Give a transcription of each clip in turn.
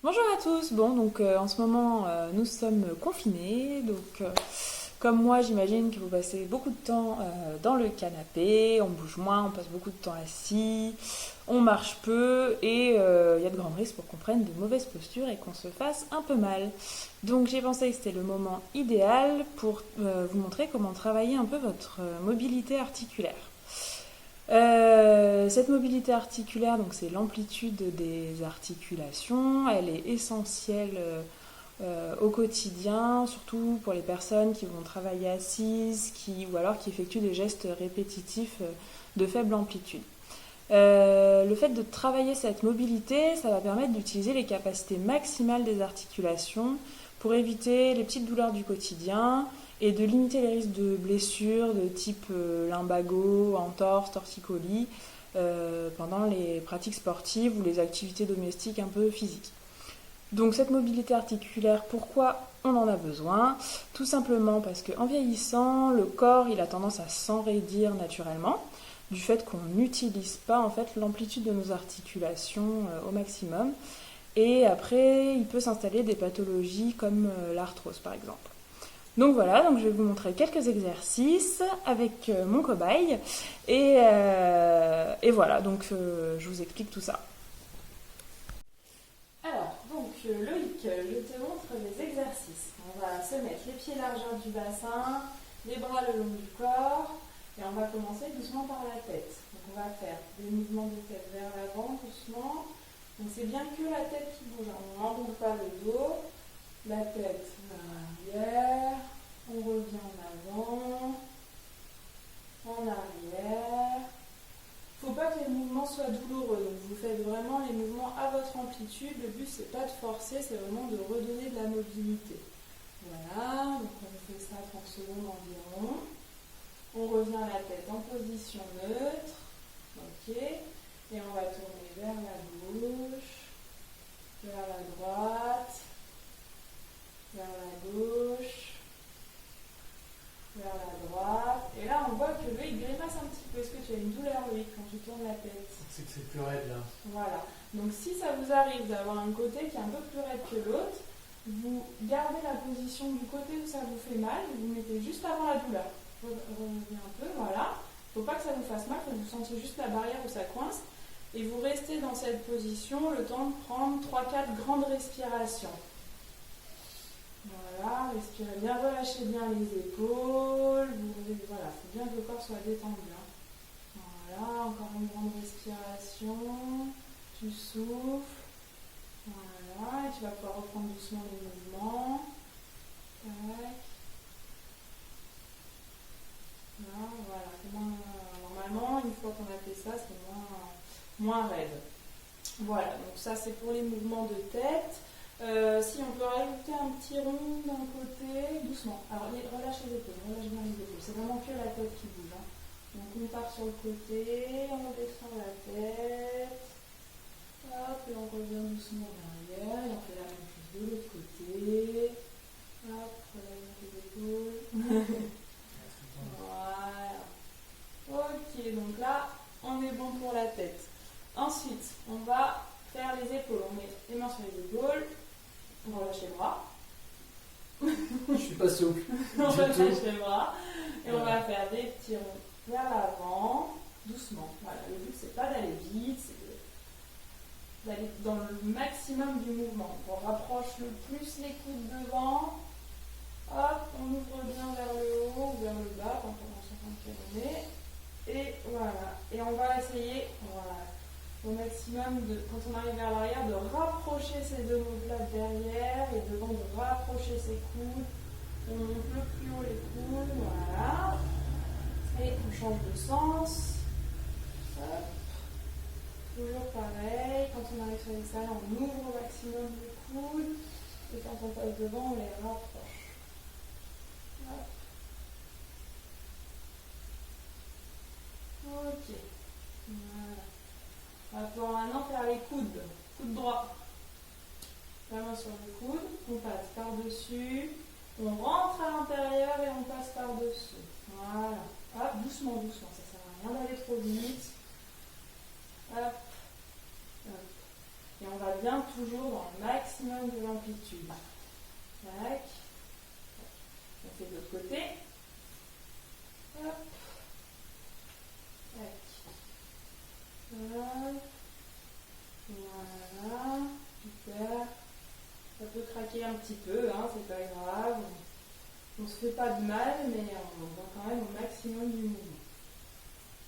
Bonjour à tous. Bon, donc en ce moment, nous sommes confinés. Comme moi, j'imagine que vous passez beaucoup de temps dans le canapé. On bouge moins, on passe beaucoup de temps assis, on marche peu et il y a de grands risques pour qu'on prenne de mauvaises postures et qu'on se fasse un peu mal. Donc j'ai pensé que c'était le moment idéal pour vous montrer comment travailler un peu votre mobilité articulaire. Cette mobilité articulaire, donc c'est l'amplitude des articulations, elle est essentielle au quotidien, surtout pour les personnes qui vont travailler assises, ou alors qui effectuent des gestes répétitifs de faible amplitude. Le fait de travailler cette mobilité, ça va permettre d'utiliser les capacités maximales des articulations pour éviter les petites douleurs du quotidien et de limiter les risques de blessures de type lumbago, entorse, torticolis pendant les pratiques sportives ou les activités domestiques un peu physiques. Donc cette mobilité articulaire, pourquoi on en a besoin? Tout simplement parce qu'en vieillissant, le corps il a tendance à s'enraidir naturellement du fait qu'on n'utilise pas en fait l'amplitude de nos articulations au maximum. Et après, il peut s'installer des pathologies comme l'arthrose par exemple. Donc voilà, donc je vais vous montrer quelques exercices avec mon cobaye et voilà, donc je vous explique tout ça. Alors, donc Loïc, je te montre les exercices. On va se mettre les pieds largeur du bassin, les bras le long du corps, et on va commencer doucement par la tête. Donc on va faire des mouvements de tête vers l'avant doucement. Donc c'est bien que la tête qui bouge, on n'enroule pas le dos, la tête vers l'arrière, on revient en avant, en arrière. Il ne faut pas que les mouvements soient douloureux, donc vous faites vraiment les mouvements à votre amplitude. Le but c'est pas de forcer, c'est vraiment de redonner de la mobilité. Voilà, donc on fait ça 30 secondes environ. On revient la tête en position neutre. Ok. Et on va tourner vers la gauche, vers la droite, vers la gauche, vers la droite. Et là, on voit que Loïc grimace un petit peu. Est-ce que tu as une douleur, Loïc, quand tu tournes la tête? C'est que c'est plus raide là. Voilà. Donc si ça vous arrive d'avoir un côté qui est un peu plus raide que l'autre, vous gardez la position du côté où ça vous fait mal, vous mettez juste avant la douleur. Revenez un peu, voilà. Il ne faut pas que ça vous fasse mal, que vous sentiez juste la barrière où ça coince. Et vous restez dans cette position le temps de prendre 3-4 grandes respirations. Voilà, respirez bien, relâchez bien les épaules. Voilà, il faut bien que le corps soit détendu. Voilà, encore une grande respiration. Tu souffles. Voilà, et tu vas pouvoir reprendre doucement les mouvements. Tac. Là, voilà. Normalement, une fois qu'on a fait ça, c'est moins raide. Voilà, donc ça c'est pour les mouvements de tête. Si on peut rajouter un petit rond d'un côté, doucement. Alors relâche les épaules, relâche bien les épaules. C'est vraiment que la tête qui bouge. Donc on part sur le côté, on descend la tête. Hop, et on revient doucement derrière. Et on fait la même chose de l'autre côté. Hop, relâche les épaules. Voilà. Ok, donc là, on est bon pour la tête. Ensuite, on va faire les épaules. On met les mains sur les épaules. On relâche les bras. Je suis pas souple. On relâche les bras. Et on va faire des petits ronds vers l'avant, doucement. Voilà, le but, c'est pas d'aller vite, c'est d'aller dans le maximum du mouvement. On rapproche le plus les coudes devant. Hop, on ouvre bien vers le haut ou vers le bas quand on sent qu'on est. Et voilà. Et on va essayer, voilà, au maximum, quand on arrive vers l'arrière, de rapprocher ces deux omoplates derrière et devant de rapprocher ses coudes. On monte le plus haut les coudes, voilà. Et on change de sens. Hop. Toujours pareil, quand on arrive sur les salles, on ouvre au maximum les coudes. Et quand on passe devant, on les rapproche. Hop. Ok. Voilà. On va pouvoir maintenant faire les coudes. Coude droit. La main sur le coude. On passe par-dessus. On rentre à l'intérieur et on passe par-dessous. Voilà. Hop, doucement, doucement. Ça sert à rien d'aller trop vite. Hop. Hop. Et on va bien toujours dans le maximum de l'amplitude. Tac. On fait de l'autre côté. Hop. Tac. Hop. Voilà. Super. Ça peut craquer un petit peu, hein, c'est pas grave. On ne se fait pas de mal, mais on va quand même au maximum du mouvement.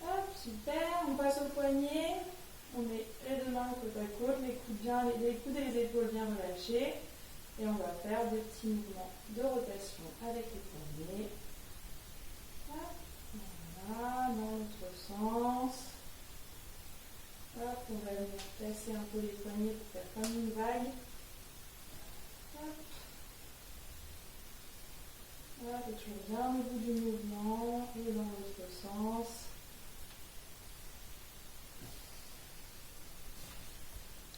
Hop, super. On passe au poignet. On met les deux mains côte à côte, les coudes et les épaules bien relâchés. Et on va faire des petits mouvements de rotation avec les poignets. Hop, voilà, dans l'autre sens. Hop, on va venir placer un peu les poignets pour faire comme une vague. Hop. Hop, et toujours bien au bout du mouvement et dans l'autre sens.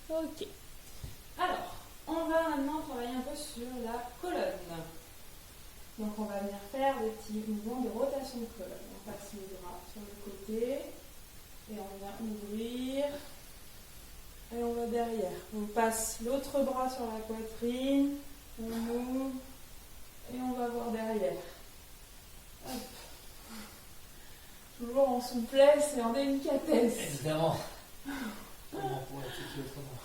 Ok. Alors, on va maintenant travailler un peu sur la colonne. Donc on va venir faire des petits mouvements de rotation de colonne. On passe les bras sur le côté et on vient ouvrir et on va derrière. On passe l'autre bras sur la poitrine, on ouvre et on va voir derrière. Hop. Toujours en souplesse et en délicatesse. Évidemment. Comment pourrait être autrement?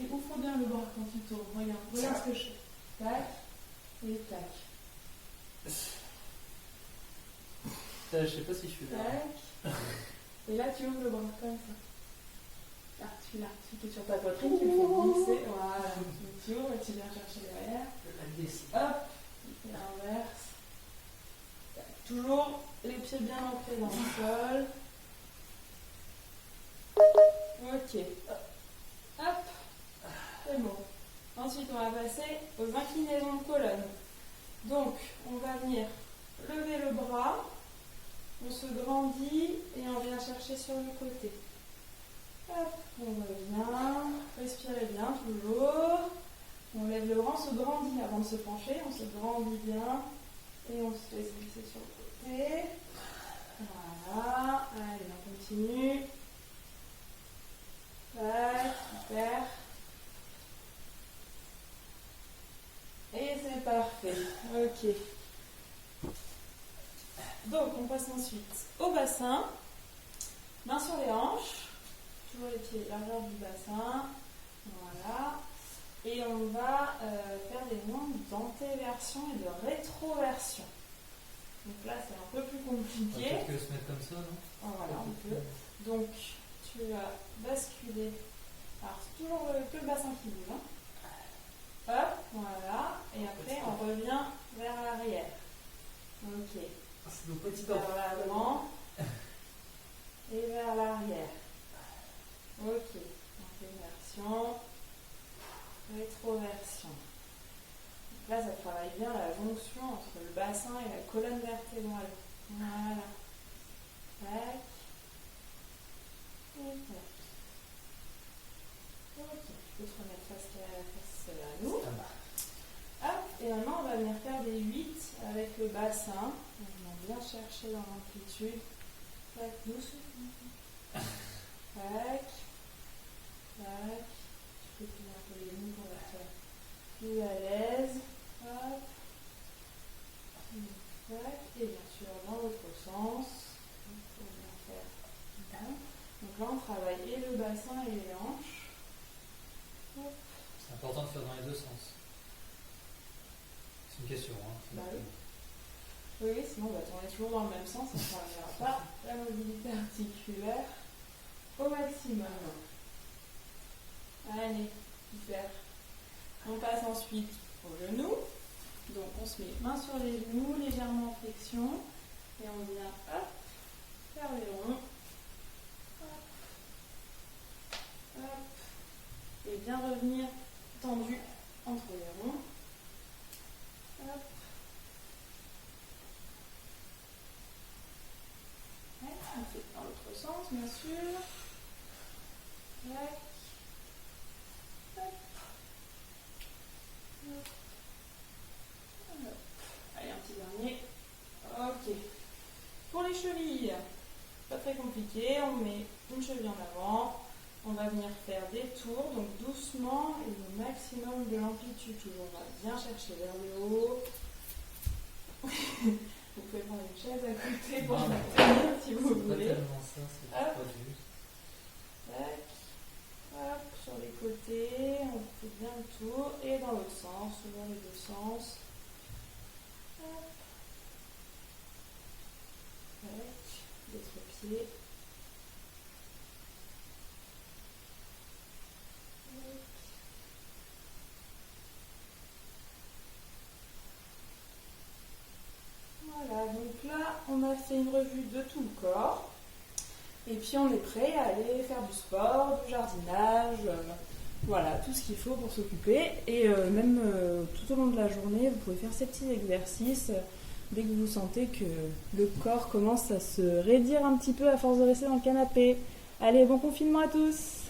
Et ouvre bien le bras quand tu tournes. Regarde ce que je fais. Tac et tac. Je sais pas si je suis là. Tac. Et là, tu ouvres le bras comme ça. Là, tu es sur ta poitrine, tu le fais glisser. Voilà. Tu ouvres et tu viens chercher derrière. Hop. Et l'inverse. Toujours les pieds bien ancrés dans le sol. Ok. Hop. C'est bon. Ensuite, on va passer aux inclinaisons de colonne. Donc, on va venir lever le bras, on se grandit et on vient chercher sur le côté. Hop, on revient, respirez bien toujours. On lève le bras, on se grandit avant de se pencher, on se grandit bien et on se laisse glisser sur le côté. Voilà, allez, on continue. Tac, super. Et c'est parfait. Ok. Donc, on passe ensuite au bassin. Main sur les hanches. Toujours les pieds largeur du bassin. Voilà. Et on va faire des mouvements d'antéversion et de rétroversion. Donc là, c'est un peu plus compliqué. On peut se mettre comme ça, non? Voilà, on peut. Donc, tu vas basculer. Alors, c'est toujours que le bassin qui bouge. Hein. Hop, voilà. Et après, on revient vers l'arrière. Ok. C'est nos petits Vers l'avant et vers l'arrière. Ok. Inversion, rétroversion. Donc là, ça travaille bien la jonction entre le bassin et la colonne vertébrale. Voilà. Tac. Et tac. Ok. Tu peux te remettre face à nous. Hop. Et maintenant, on va venir faire des 8 avec le bassin. On va bien chercher dans l'amplitude. Tac, doucement. Tac. Tac. Tu peux plier un peu les genoux pour être plus à l'aise. Hop. Tac. Et bien sûr, dans l'autre sens. On va bien faire. Bien. Donc là, on travaille et le bassin et les hanches. Hop. C'est important de faire dans les deux sens. C'est une question, hein. Bah oui. Oui, sinon on va tourner toujours dans le même sens, on ne travaillera pas la mobilité articulaire au maximum. Allez, super. On passe ensuite au genou. Donc on se met main sur les genoux, légèrement en flexion. Et on vient hop, faire les ronds. Hop, hop. Et bien revenir tendu entre les ronds. Hop. On fait dans l'autre sens, bien sûr. Tac. Hop. Hop. Hop. Allez, un petit dernier. Ok. Pour les chevilles, pas très compliqué. On met une cheville en avant. On va venir faire des tours, donc doucement et le maximum de l'amplitude. Toujours bien chercher vers le haut. Vous pouvez prendre une chaise à côté pour maintenir si vous voulez. C'est pas tellement ça, c'est Hop. pas juste. Tac. Hop, sur les côtés, on fait bien le tour. Et dans l'autre sens, dans les deux sens. Hop. Tac. L'autre pied. Voilà, donc là, on a fait une revue de tout le corps. Et puis on est prêt à aller faire du sport, du jardinage, voilà, tout ce qu'il faut pour s'occuper. Et même tout au long de la journée, vous pouvez faire ces petits exercices dès que vous sentez que le corps commence à se raidir un petit peu à force de rester dans le canapé. Allez, bon confinement à tous!